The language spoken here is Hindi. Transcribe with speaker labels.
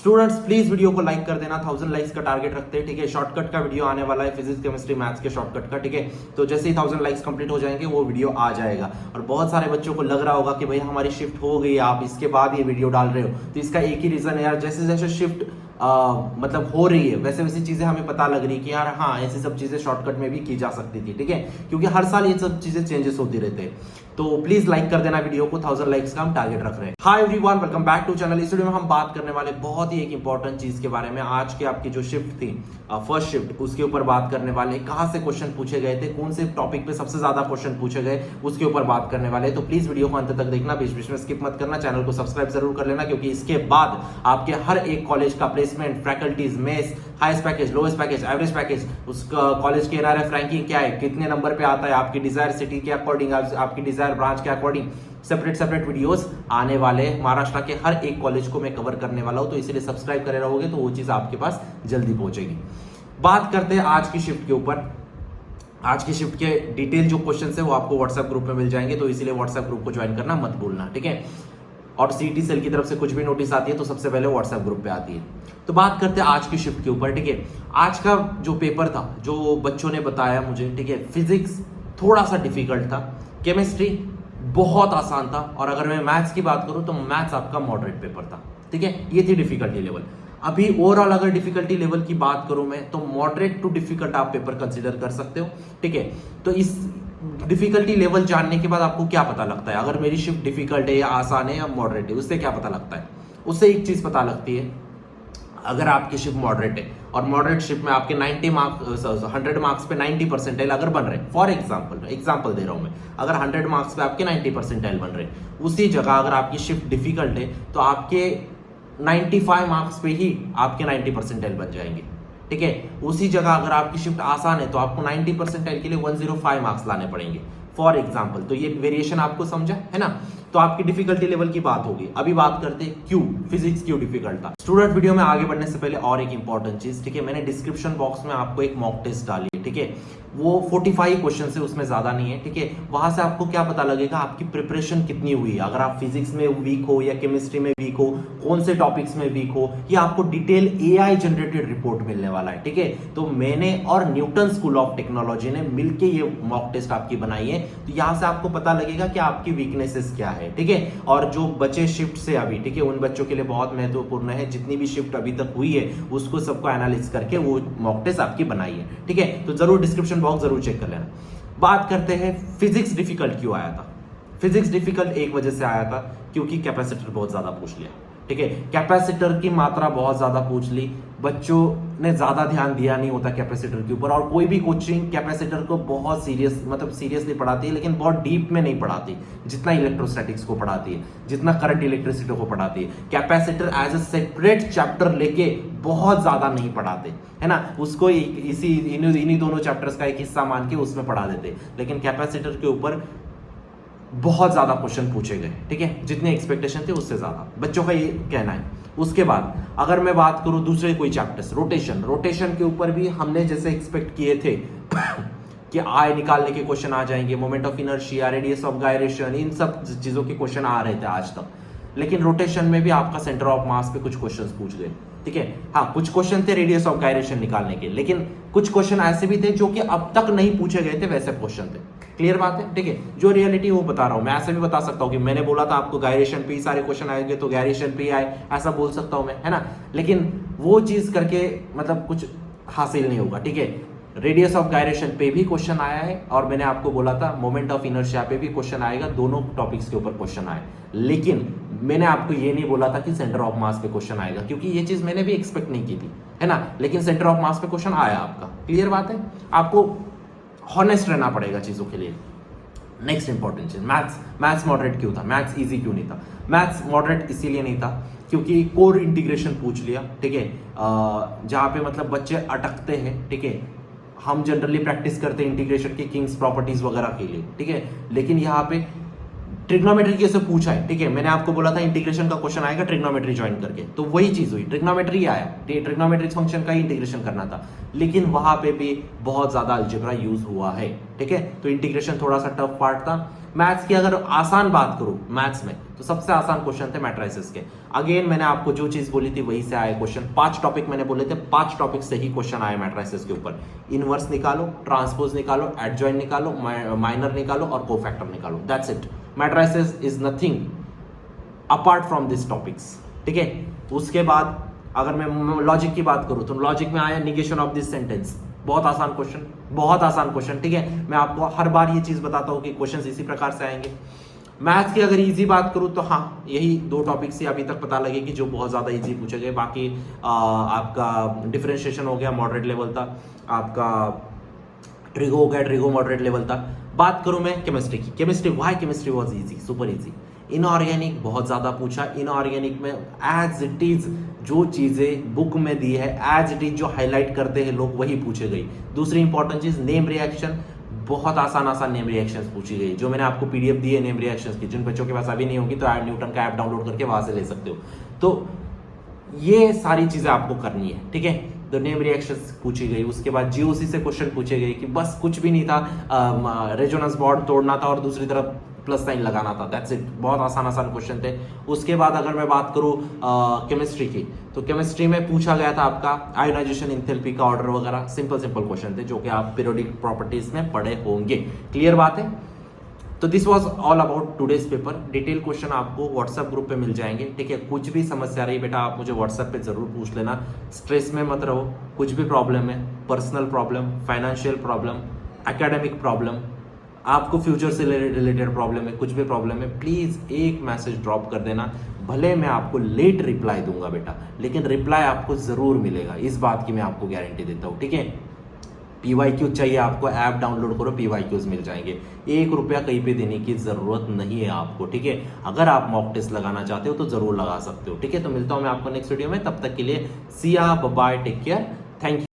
Speaker 1: स्टूडेंट्स प्लीज वीडियो को लाइक कर देना, 1000 लाइक्स का टारगेट रखते हैं, ठीक है। शॉर्टकट का वीडियो आने वाला है, फिजिक्स केमिस्ट्री मैथ्स के शॉर्टकट का, ठीक है। तो जैसे ही 1000 लाइक्स कंप्लीट हो जाएंगे वो वीडियो आ जाएगा। और बहुत सारे बच्चों को लग रहा होगा कि भाई हमारी शिफ्ट हो गई, आप इसके बाद ये वीडियो डाल रहे हो, तो इसका एक ही रीजन है यार, जैसे जैसे शिफ्ट मतलब हो रही है वैसे वैसी चीजें हमें पता लग रही है कि यार हाँ ऐसी सब चीजें शॉर्टकट में भी की जा सकती थी, ठीक है। क्योंकि हर साल ये सब चीजें चेंजेस होती रहते हैं। तो प्लीज लाइक कर देना वीडियो को, 1000 लाइक्स का हम टारगेट रख रहे हैं। Hi everyone, welcome back to channel. इस वीडियो में हम बात करने वाले बहुत ही एक इंपॉर्टेंट चीज के बारे में। आज के आपकी जो शिफ्ट थी, फर्स्ट शिफ्ट, उसके ऊपर बात करने वाले, कहां से क्वेश्चन पूछे गए थे, कौन से टॉपिक पे सबसे ज्यादा क्वेश्चन पूछे गए, उसके ऊपर बात करने वाले। तो प्लीज वीडियो को अंत तक देखना, बीच बीच में स्किप मत करना, चैनल को सब्सक्राइब जरूर कर लेना, क्योंकि इसके बाद आपके हर एक कॉलेज का placement, faculties, mess, highest package, lowest package, average package, उस कॉलेज के एनआरएफ रैंकिंग क्या है, कितने नंबर पे आता है, आपकी डिजायर सिटी के अकॉर्डिंग, आपकी डिजायर ब्रांच के अकॉर्डिंग सेपरेट वीडियोस आने वाले। महाराष्ट्र के हर एक कॉलेज को मैं कवर करने वाला हूं, तो इसलिए सब्सक्राइब करे रहोगे तो वो चीज आपके पास जल्दी पहुंचेगी। बात करते हैं आज की शिफ्ट के ऊपर। आज की शिफ्ट के डिटेल जो क्वेश्चन है वो आपको व्हाट्सएप ग्रुप में मिल जाएंगे, तो इसलिए व्हाट्सएप ग्रुप को ज्वाइन करना मत भूलना, ठीक है। और सीटी सेल की तरफ से कुछ भी नोटिस आती है तो सबसे पहले व्हाट्सएप ग्रुप पे आती है। तो बात करते हैं आज की शिफ्ट के ऊपर, ठीक है। आज का जो पेपर था, जो बच्चों ने बताया मुझे, ठीक है, फिजिक्स थोड़ा सा डिफिकल्ट था, केमिस्ट्री बहुत आसान था, और अगर मैं मैथ्स की बात करूं तो मैथ्स आपका मॉडरेट पेपर था, ठीक है। ये थी डिफिकल्टी लेवल। अभी ओवरऑल अगर डिफिकल्टी लेवल की बात करूं मैं, तो मॉडरेट टू डिफिकल्ट आप पेपर कंसीडर कर सकते हो, ठीक है। तो इस डिफिकल्टी लेवल जानने के बाद आपको क्या पता लगता है, अगर मेरी शिफ्ट डिफिकल्ट है या आसान है या मॉडरेट है, उससे क्या पता लगता है? उससे एक चीज पता लगती है, अगर आपकी शिफ्ट मॉडरेट है और मॉडरेट शिफ्ट में आपके 100 मार्क्स पे 90 परसेंटाइल अगर बन रहे हैं, फॉर एग्जांपल दे रहा हूं मैं, अगर 100 मार्क्स पे आपके 90 परसेंटाइल बन रहे हैं, उसी जगह अगर आपकी शिफ्ट डिफिकल्ट है तो आपके 95 मार्क्स पे ही आपके 90 परसेंटाइल बन जाएंगे, ठीक है। उसी जगह अगर आपकी शिफ्ट आसान है तो आपको 90 परसेंटाइल के लिए 105 मार्क्स लाने पड़ेंगे, फॉर एग्जाम्पल। तो ये वेरिएशन आपको समझा है ना। तो आपकी डिफिकल्टी लेवल की बात होगी। अभी बात करते हैं क्यों फिजिक्स क्यों डिफिकल्ट था। स्टूडेंट, वीडियो में आगे बढ़ने से पहले और एक इंपॉर्टेंट चीज, ठीक है, मैंने डिस्क्रिप्शन बॉक्स में आपको एक मॉक टेस्ट डाली है, ठीक है। वो 45 क्वेश्चन है, उसमें ज्यादा नहीं है, ठीक है। वहां से आपको क्या पता लगेगा आपकी प्रिपरेशन कितनी हुई है, अगर आप फिजिक्स में वीक हो या केमिस्ट्री में वीक हो, कौन से टॉपिक्स में वीक हो, ये आपको डिटेल एआई जनरेटेड रिपोर्ट मिलने वाला है, ठीक है। तो मैंने और न्यूटन स्कूल ऑफ टेक्नोलॉजी ने मिलके ये मॉक टेस्ट आपकी बनाई है, तो यहां से आपको पता लगेगा कि आपकी वीकनेसेस क्या है, ठीक है। और जो बचे शिफ्ट से अभी, ठीक है, उन बच्चों के लिए बहुत महत्वपूर्ण है, जितनी भी शिफ्ट अभी तक हुई है उसको सबको एनालिसिस करके वो मॉक टेस्ट आपकी बनाई है, ठीक है। तो जरूर डिस्क्रिप्शन बॉक्स जरूर चेक कर लेना। बात करते हैं फिजिक्स डिफिकल्ट क्यों आया था। फिजिक्स डिफिकल्ट एक वजह से आया था क्योंकि कैपेसिटर बहुत ज्यादा पूछ लिया, ठीक है। कैपेसिटर की मात्रा बहुत ज्यादा पूछ ली, बच्चों ने ज्यादा ध्यान दिया नहीं होता कैपेसिटर के ऊपर, और कोई भी कोचिंग कैपेसिटर को बहुत सीरियसली पढ़ाती है, लेकिन बहुत डीप में नहीं पढ़ाती, जितना इलेक्ट्रोस्टैटिक्स को पढ़ाती है, जितना करंट इलेक्ट्रिसिटी को पढ़ाती है। Capacitor as a separate chapter लेके बहुत ज्यादा नहीं पढ़ाते, है ना। उसको इन्हीं दोनों चैप्टर्स का एक हिस्सा मान के उसमें पढ़ा देते, लेकिन कैपेसिटर के ऊपर बहुत ज्यादा क्वेश्चन पूछे गए, ठीक है, जितने एक्सपेक्टेशन थे उससे ज्यादा, बच्चों का ये कहना है। उसके बाद अगर मैं बात करूं दूसरे कोई चैप्टर्स, रोटेशन के ऊपर भी हमने जैसे एक्सपेक्ट किए थे कि आय निकालने के क्वेश्चन आ जाएंगे, moment of inertia, radius of gyration, इन सब चीजों के क्वेश्चन आ रहे थे आज तक। लेकिन रोटेशन में भी आपका सेंटर ऑफ मास पे कुछ क्वेश्चंस पूछ गए, ठीक है। हाँ, कुछ क्वेश्चन थे रेडियस ऑफ गायरेशन निकालने के, लेकिन कुछ क्वेश्चन ऐसे भी थे जो कि अब तक नहीं पूछे गए थे, वैसे क्वेश्चन थे। क्लियर बात है, ठीक है। जो रियलिटी वो बता रहा हूं मैं, ऐसे भी बता सकता हूं कि मैंने बोला था आपको गायरेशन पे ही सारे क्वेश्चन आएंगे तो गायरेशन पे ही आए, ऐसा बोल सकता हूं मैं, है ना। लेकिन वो चीज करके मतलब कुछ हासिल नहीं होगा, ठीक है। रेडियस ऑफ गायरेशन पे भी क्वेश्चन आया है, और मैंने आपको बोला था मोमेंट ऑफ इनर्शिया पे भी क्वेश्चन आएगा, दोनों टॉपिक्स के ऊपर क्वेश्चन आए। लेकिन मैंने आपको ये नहीं बोला था कि सेंटर ऑफ मास पे क्वेश्चन आएगा, क्योंकि ये चीज मैंने भी एक्सपेक्ट नहीं की थी, है ना। लेकिन सेंटर ऑफ मास पे क्वेश्चन आया आपका। क्लियर बात है, आपको हॉनेस्ट रहना पड़ेगा चीजों के लिए। नेक्स्ट इंपॉर्टेंट चीज, मैथ्स मॉडरेट क्यों था, मैथ्स इजी क्यों नहीं था। मैथ्स मॉडरेट इसीलिए नहीं था क्योंकि कोर इंटीग्रेशन पूछ लिया, ठीक है, जहां पे मतलब बच्चे अटकते हैं, ठीक है। हम जनरली प्रैक्टिस करते हैं इंटीग्रेशन की किंग्स प्रॉपर्टीज वगैरह के लिए, ठीक है, लेकिन यहाँ पे ट्रिग्नोमेट्री कैसे पूछा है, ठीक है, मैंने आपको बोला था इंटीग्रेशन का क्वेश्चन आएगा ट्रिग्नोमेट्री ज्वाइन करके, तो वही चीज हुई, ट्रिग्नोमेट्री आया, ट्रिग्नोमेट्री फंक्शन का ही इंटीग्रेशन करना था, लेकिन वहां पे भी बहुत ज्यादा अलजेब्रा यूज हुआ है, ठीक है। तो इंटीग्रेशन थोड़ा सा टफ पार्ट था। मैथ्स की अगर आसान बात करूं मैथ्स में, तो सबसे आसान क्वेश्चन थे मैट्रिसेस के। अगेन मैंने आपको जो चीज बोली थी वही से आए क्वेश्चन, 5 टॉपिक मैंने बोले थे, 5 टॉपिक से ही क्वेश्चन आए मैट्रिसेस के ऊपर। इनवर्स निकालो, ट्रांसपोज निकालो, एडजॉइन निकालो, माइनर निकालो और कोफैक्टर निकालो, that's it. Matrices is nothing apart from this topics, ठीक है। उसके बाद अगर मैं लॉजिक की बात करूं तो लॉजिक में आया निगेशन ऑफ दिस सेंटेंस, बहुत आसान क्वेश्चन, बहुत आसान क्वेश्चन, ठीक है। मैं आपको हर बार ये चीज बताता हूं कि क्वेश्चंस इसी प्रकार से आएंगे। मैथ्स की अगर इजी बात करूं तो हाँ, यही 2 टॉपिक से अभी तक पता लगे कि जो बहुत ज्यादा इजी पूछे गए। बाकी आपका डिफरेंशिएशन हो गया, मॉडरेट लेवल था, आपका ट्रिगो हो गया, ट्रिगो मॉडरेट लेवल था। बात करूं मैं केमिस्ट्री की, chemistry why chemistry was easy, super easy. Inorganic बहुत ज्यादा पूछा, इनऑर्गेनिक में एज इट इज जो चीजें बुक में दी है, एज इट इज जो हाईलाइट करते हैं लोग वही पूछे गई। दूसरी इंपॉर्टेंट चीज नेम रिएक्शन, बहुत आसान आसान नेम रिएक्शंस पूछी गई, जो मैंने आपको पीडीएफ दी है नेम रिएक्शंस की, जिन बच्चों के पास अभी नहीं होगी तो न्यूटन का ऐप डाउनलोड करके वहां से ले सकते हो। तो ये सारी चीजें आपको करनी है, ठीक है। तो नेम रिएक्शंस पूछी गई, उसके बाद जीओसी से क्वेश्चन पूछे गए कि बस कुछ भी नहीं था, रेजोनेंस बॉन्ड तोड़ना था और दूसरी तरफ प्लस साइन लगाना था, दैट्स इट। बहुत आसान आसान क्वेश्चन थे। उसके बाद अगर मैं बात करूं केमिस्ट्री की, तो केमिस्ट्री में पूछा गया था आपका आयोनाइजेशन एंथैल्पी का ऑर्डर वगैरह, सिंपल सिंपल क्वेश्चन थे जो कि आप पीरियोडिक प्रॉपर्टीज में पढ़े होंगे। क्लियर बात है। तो this was all about today's paper. Detail question आपको व्हाट्सएप ग्रुप पे मिल जाएंगे, ठीक है। कुछ भी समस्या रही बेटा आप मुझे व्हाट्सएप पे जरूर पूछ लेना, स्ट्रेस में मत रहो। कुछ भी प्रॉब्लम है, personal problem, financial problem, academic problem, आपको फ्यूचर से रिलेटेड प्रॉब्लम है, कुछ भी प्रॉब्लम है, प्लीज एक मैसेज ड्रॉप कर देना। भले मैं आपको लेट रिप्लाई दूंगा बेटा, लेकिन रिप्लाई आपको जरूर मिलेगा, इस बात की मैं आपको गारंटी देता हूँ, ठीक है। पीवाईक्यू चाहिए आपको, ऐप डाउनलोड करो, पीवाईक्यूज मिल जाएंगे। 1 रुपया कहीं पे देने की जरूरत नहीं है आपको, ठीक है। अगर आप मॉक टेस्ट लगाना चाहते हो तो जरूर लगा सकते हो, ठीक है। तो मिलता हूं मैं आपको नेक्स्ट वीडियो में, तब तक के लिए see ya bye, take care, thank you.